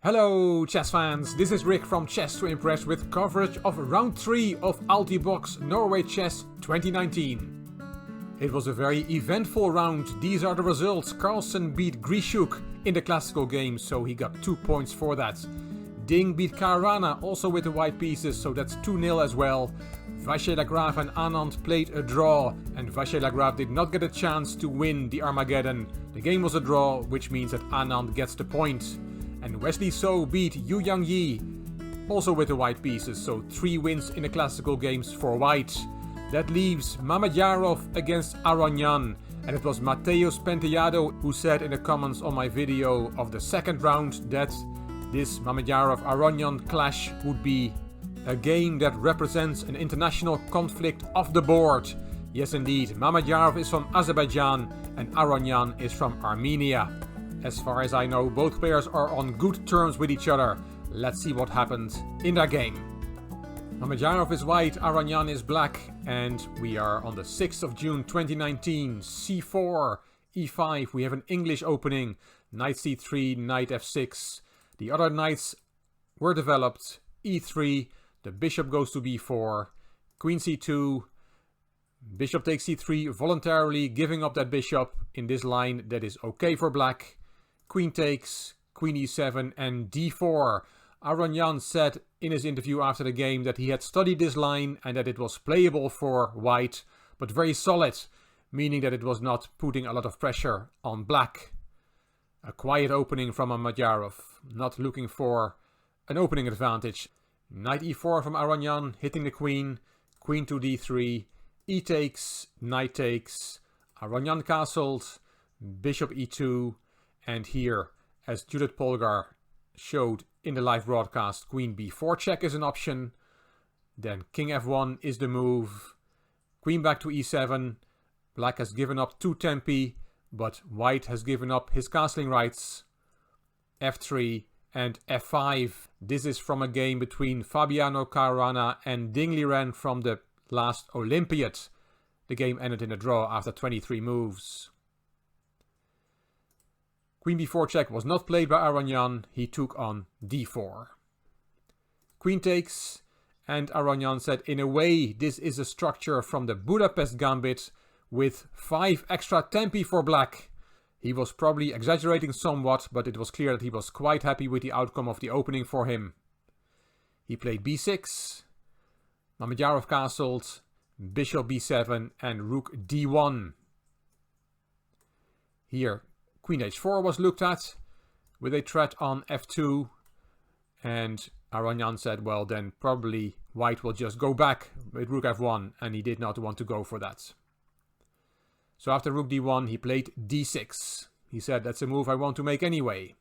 Hello chess fans, this is Rick from Chess to Impress with coverage of round 3 of Altibox Norway Chess 2019. It was a very eventful round. These are the results. Carlsen beat Grishuk in the classical game, so he got 2 points for that. Ding beat Karana, also with the white pieces, so that's 2-0 as well. Vacher Lagrave and Anand played a draw, and Vacher Lagrave did not get a chance to win the Armageddon. The game was a draw, which means that Anand gets the point. And Wesley So beat Yu Yang Yi, also with the white pieces, so 3 wins in the classical games for white. That leaves Mamedyarov against Aronian, and it was Mateus Penteado who said in the comments on my video of the second round that this Mamedyarov-Aronian clash would be a game that represents an international conflict off the board. Yes indeed, Mamedyarov is from Azerbaijan and Aronian is from Armenia. As far as I know, both players are on good terms with each other. Let's see what happened in their game. Mamedyarov is white, Aronian is black, and we are on the 6th of June 2019. c4, e5, we have an English opening. Knight c3, knight f6. The other knights were developed. e3, the bishop goes to b4. Queen c2, bishop takes c3, voluntarily giving up that bishop in this line that is okay for black. Queen takes, queen e7 and d4. Aronian said in his interview after the game that he had studied this line and that it was playable for white, but very solid, meaning that it was not putting a lot of pressure on black. A quiet opening from Mamedyarov, not looking for an opening advantage. Knight e4 from Aronian, hitting the queen, queen to d3, e takes, knight takes, Aronian castled, bishop e2, and here, as Judith Polgar showed in the live broadcast, queen b4 check is an option. Then king f1 is the move. Queen back to e7. Black has given up 2 tempi, but white has given up his castling rights. f3 and f5. This is from a game between Fabiano Caruana and Ding Liren from the last Olympiad. The game ended in a draw after 23 moves. Queen b4 check was not played by Aronian, he took on d4. Queen takes, and Aronian said in a way this is a structure from the Budapest Gambit with 5 extra tempi for black. He was probably exaggerating somewhat, but it was clear that he was quite happy with the outcome of the opening for him. He played b6, Mamedyarov castled, bishop b7 and rook d1. Here queen h4 was looked at with a threat on f2, and Aronian said, well then probably white will just go back with rook f1, and he did not want to go for that. So after rook d1 he played d6. He said that's a move I want to make anyway.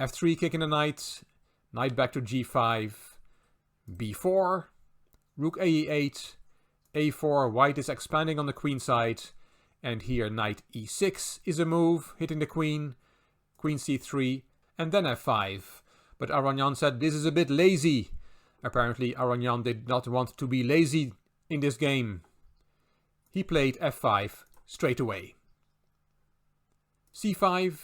f3 kicking the knight, knight back to g5, b4, rook ae8, a4, white is expanding on the queen side. And here knight e6 is a move, hitting the queen, queen c3, and then f5. But Aronian said this is a bit lazy. Apparently Aronian did not want to be lazy in this game. He played f5 straight away. c5,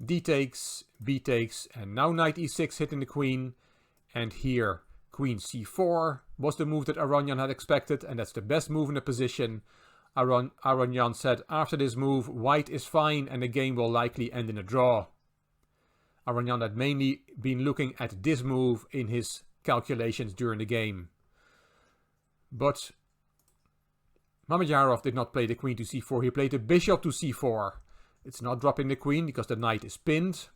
d takes, b takes, and now knight e6 hitting the queen. And here queen c4 was the move that Aronian had expected, and that's the best move in the position. Aronian said after this move white is fine and the game will likely end in a draw. Aronian had mainly been looking at this move in his calculations during the game. But Mamedyarov did not play the queen to c4, he played the bishop to c4. It's not dropping the queen because the knight is pinned,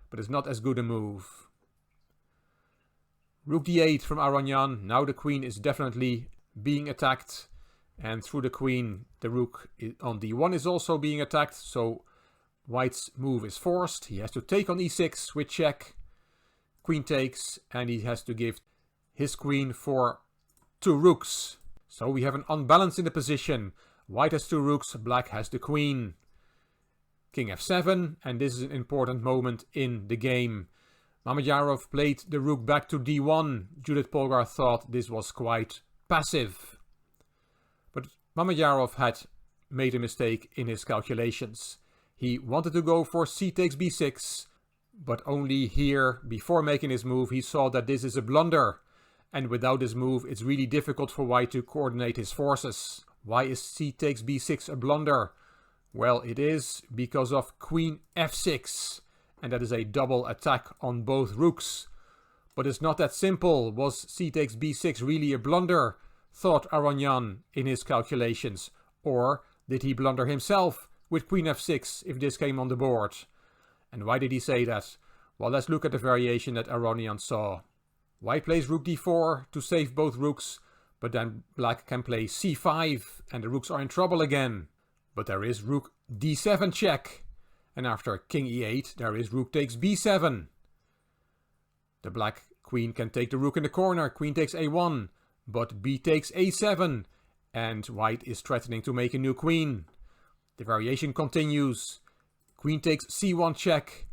but it's not as good a move. Rook d8 from Aronian, now the queen is definitely being attacked. And through the queen, the rook on d1 is also being attacked, so white's move is forced. He has to take on e6 with check. Queen takes, and he has to give his queen for 2 rooks. So we have an unbalance in the position. White has 2 rooks, black has the queen. King f7, and this is an important moment in the game. Mamedyarov played the rook back to d1. Judith Polgar thought this was quite passive. But Mamedyarov had made a mistake in his calculations. He wanted to go for c takes b6, But only here, before making his move, he saw that this is a blunder. And without this move, it's really difficult for white to coordinate his forces. Why is c takes b6 a blunder? Well, it is because of queen f6. And that is a double attack on both rooks. But it's not that simple. Was c takes b6 really a blunder? Thought Aronian in his calculations. Or did he blunder himself with queen f6 if this came on the board? And why did he say that? Well, let's look at the variation that Aronian saw. White plays rook d4 to save both rooks, but then black can play c5 and the rooks are in trouble again. But there is rook d7 check. And after king e8, there is rook takes b7. The black queen can take the rook in the corner, queen takes a1, but b takes a7, and white is threatening to make a new queen. The variation continues. Queen takes c1 check,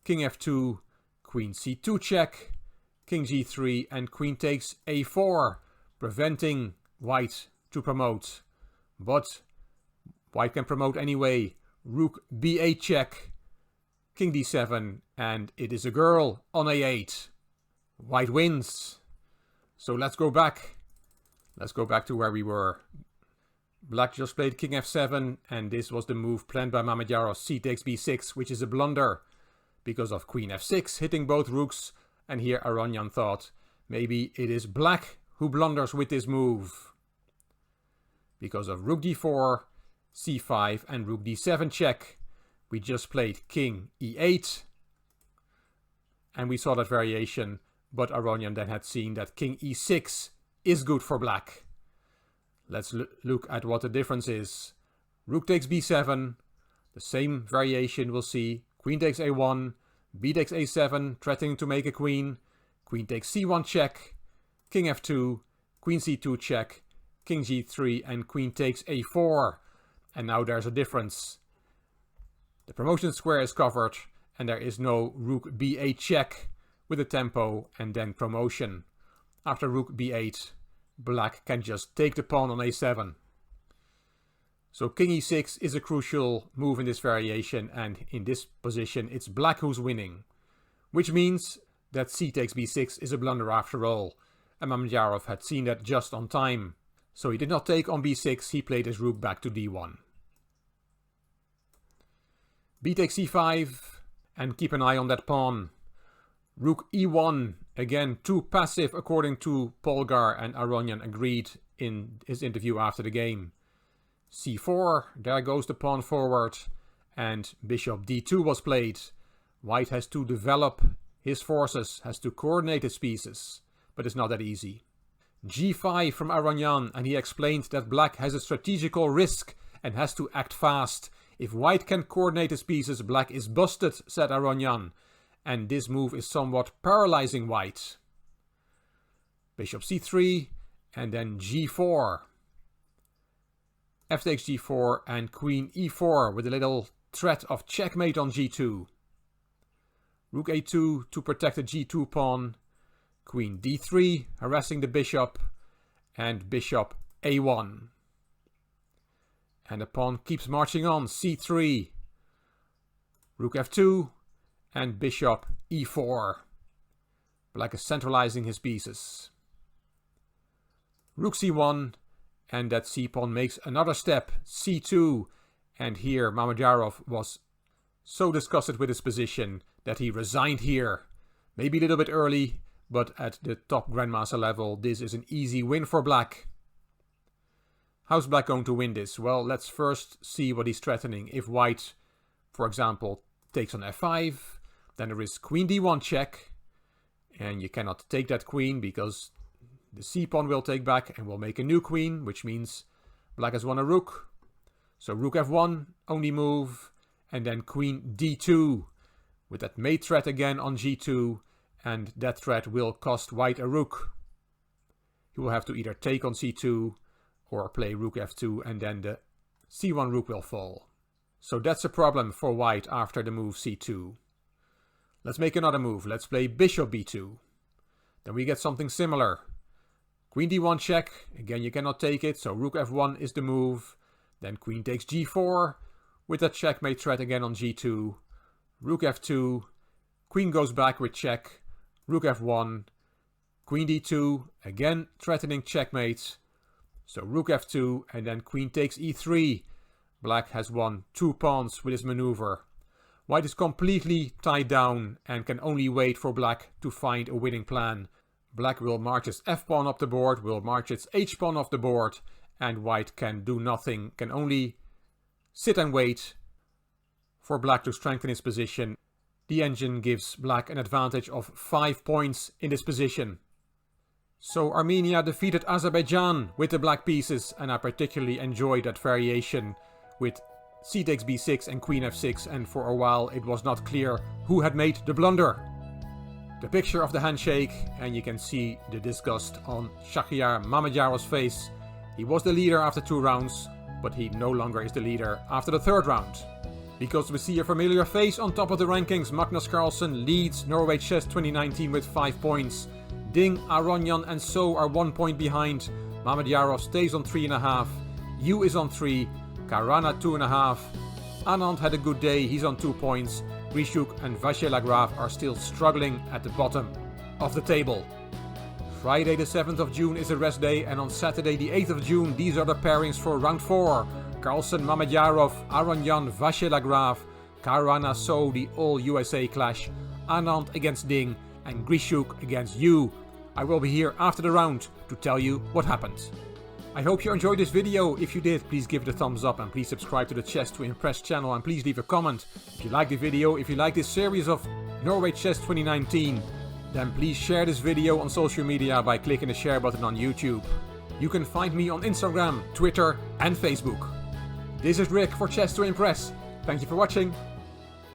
king f2, queen c2 check, king g3, and queen takes a4, preventing white to promote. But white can promote anyway. Rook b8 check, king d7, and it is a girl on a8. White wins. So let's go back. Let's go back to where we were. Black just played king f7, and this was the move planned by Mamedyarov, c takes b6, which is a blunder because of queen f6 hitting both rooks. And here Aronian thought maybe it is black who blunders with this move because of rook d4, c5, and rook d7 check. We just played king e8, and we saw that variation, but Aronian then had seen that king e6 is good for black. Let's look at what the difference is. Rook takes b7, the same variation we'll see. Queen takes a1, b takes a7, threatening to make a queen. Queen takes c1 check, king f2, queen c2 check, king g3, and queen takes a4. And now there's a difference. The promotion square is covered, and there is no rook b8 check with a tempo and then promotion. After rook b8, black can just take the pawn on a7. So king e6 is a crucial move in this variation, and in this position it's black who's winning. Which means that c takes b6 is a blunder after all, and Mamedyarov had seen that just on time. So he did not take on b6, he played his rook back to d1. B takes c5, and keep an eye on that pawn. Rook e1, again too passive according to Polgar, and Aronian agreed in his interview after the game. c4, there goes the pawn forward, and bishop d2 was played. White has to develop his forces, has to coordinate his pieces, but it's not that easy. g5 from Aronian, and he explained that black has a strategical risk and has to act fast. If white can coordinate his pieces, black is busted, said Aronian, and this move is somewhat paralyzing white. Bishop c3, and then g4. F takes g4 and queen e4 with a little threat of checkmate on g2. Rook a2 to protect the g2 pawn. Queen d3 harassing the bishop, and bishop a1. And the pawn keeps marching on, c3. Rook f2 and bishop e4. Black is centralizing his pieces. Rook c1, and that c-pawn makes another step, c2. And here Mamedyarov was so disgusted with his position that he resigned here. Maybe a little bit early, but at the top grandmaster level this is an easy win for black. How's black going to win this? Well, let's first see what he's threatening. If white, for example, takes on f5, then there is queen d1 check, and you cannot take that queen because the c-pawn will take back and will make a new queen, which means black has won a rook. So rook f1, only move, and then queen d2 with that mate threat again on g2, and that threat will cost white a rook. He will have to either take on c2 or play rook f2, and then the c1 rook will fall. So that's a problem for white after the move c2. Let's make another move. Let's play bishop b2. Then we get something similar. Queen d1 check. Again, you cannot take it, so rook f1 is the move. Then queen takes g4 with that checkmate threat again on g2. Rook f2, Queen goes back with check, rook f1, queen d2, again threatening checkmate. So rook f2 and then queen takes e3. Black has won 2 pawns with his maneuver. White is completely tied down and can only wait for black to find a winning plan. Black will march its f-pawn up the board, will march its h-pawn off the board, and white can do nothing, can only sit and wait for black to strengthen his position. The engine gives black an advantage of 5 points in this position. So Armenia defeated Azerbaijan with the black pieces, and I particularly enjoyed that variation with c takes b6 and queen f6, and for a while it was not clear who had made the blunder. The picture of the handshake, and you can see the disgust on Shahryar Mamedyarov's face. He was the leader after 2 rounds, but he no longer is the leader after the 3rd round. Because we see a familiar face on top of the rankings, Magnus Carlsen leads Norway Chess 2019 with 5 points. Ding, Aronian and So are 1 point behind. Mamedyarov stays on 3.5. Yu is on 3. Karana 2.5. Anand had a good day, he's on 2 points. Grishuk and Vache Lagrave are still struggling at the bottom of the table. Friday the 7th of June is a rest day, and on Saturday the 8th of June these are the pairings for round 4. Carlsen, Mamedyarov, Aronian, Vache Lagrave, Karana, So, the all-USA clash, Anand against Ding, and Grishuk against Yu. I will be here after the round to tell you what happened. I hope you enjoyed this video. If you did, please give it a thumbs up and please subscribe to the Chess to Impress channel, and please leave a comment. If you like the video, if you like this series of Norway Chess 2019, then please share this video on social media by clicking the share button on YouTube. You can find me on Instagram, Twitter and Facebook. This is Rick for Chess to Impress. Thank you for watching.